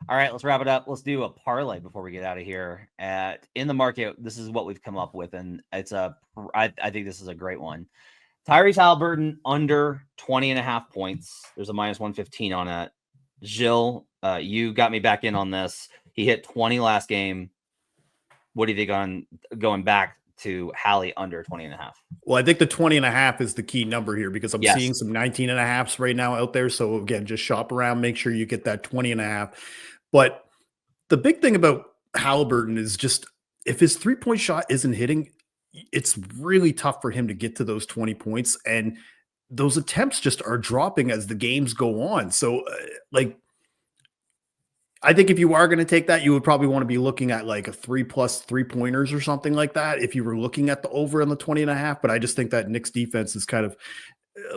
All right, let's wrap it up. Let's do a parlay before we get out of here. In the market, this is what we've come up with, and I think this is a great one. Tyrese Haliburton under 20.5 points. There's a minus 115 on it. Gilles, you got me back in on this. He hit 20 last game. What do you think on going back to Hallie under 20.5? Well, I think the 20.5 is the key number here because I'm seeing some 19.5s right now out there. So again, just shop around, make sure you get that 20.5. But the big thing about Haliburton is just if his 3-point shot isn't hitting, it's really tough for him to get to those 20 points. And those attempts just are dropping as the games go on. So I think if you are going to take that, you would probably want to be looking at like a 3+ 3-pointers or something like that if you were looking at the over on the 20.5. But I just think that Knicks defense has kind of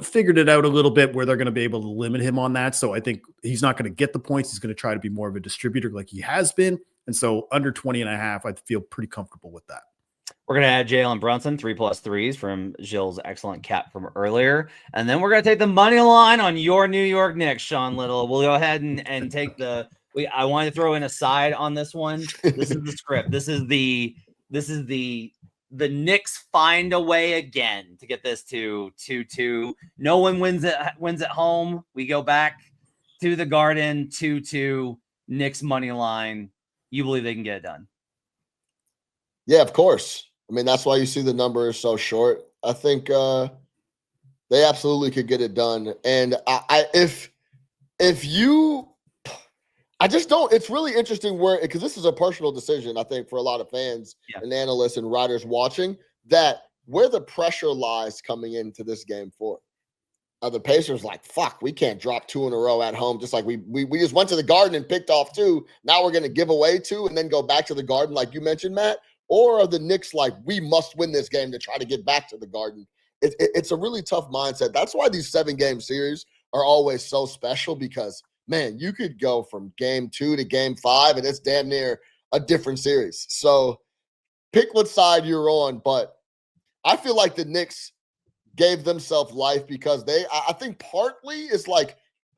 figured it out a little bit where they're going to be able to limit him on that. So I think he's not going to get the points. He's going to try to be more of a distributor like he has been. And so under 20.5, I feel pretty comfortable with that. We're going to add Jalen Brunson, 3+ 3s from Gilles' excellent cap from earlier. And then we're going to take the money line on your New York Knicks, Sean Little. We'll go ahead and take I want to throw in a side on this one. This is the script. This is the Knicks find a way again to get this to 2-2. No one wins at home. We go back to the Garden, 2-2. Knicks money line. You believe they can get it done? Yeah, of course. I mean, that's why you see the number is so short. I think they absolutely could get it done. And I just don't. It's really interesting because this is a personal decision, I think, for a lot of fans and analysts and writers watching, that where the pressure lies coming into this game for. The Pacers like, fuck, we can't drop 2 in a row at home. Just like we just went to the Garden and picked off 2. Now we're going to give away 2 and then go back to the Garden like you mentioned, Matt. Or are the Knicks like, we must win this game to try to get back to the Garden? It's a really tough mindset. That's why these 7-game series are always so special because, man, you could go from game 2 to game 5, and it's damn near a different series. So pick what side you're on. But I feel like the Knicks gave themselves life because I think partly it's like,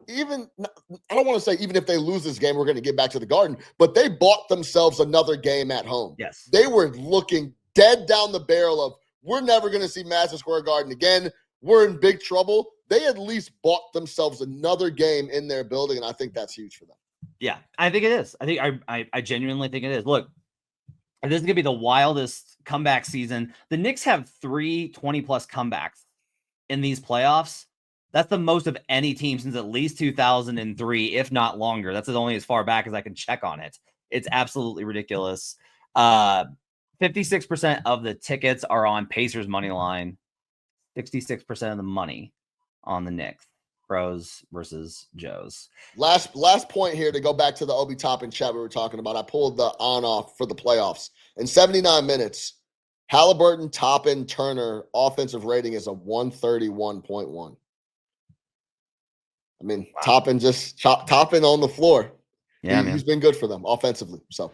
I don't want to say even if they lose this game, we're going to get back to the Garden, but they bought themselves another game at home. Yes. They were looking dead down the barrel of, we're never going to see Madison Square Garden again. We're in big trouble. They at least bought themselves another game in their building, and I think that's huge for them. Yeah, I think it is. I genuinely think it is. Look, this is going to be the wildest comeback season. The Knicks have 3 20+ comebacks in these playoffs. That's the most of any team since at least 2003, if not longer. That's only as far back as I can check on it. It's absolutely ridiculous. 56% of the tickets are on Pacers money line. 66% of the money on the Knicks. Pros versus Joes. Last point here to go back to the Obi Toppin chat we were talking about. I pulled the on-off for the playoffs. In 79 minutes, Haliburton, Toppin, Turner offensive rating is a 131.1. I mean, wow. Toppin on the floor. Yeah, he's been good for them offensively. So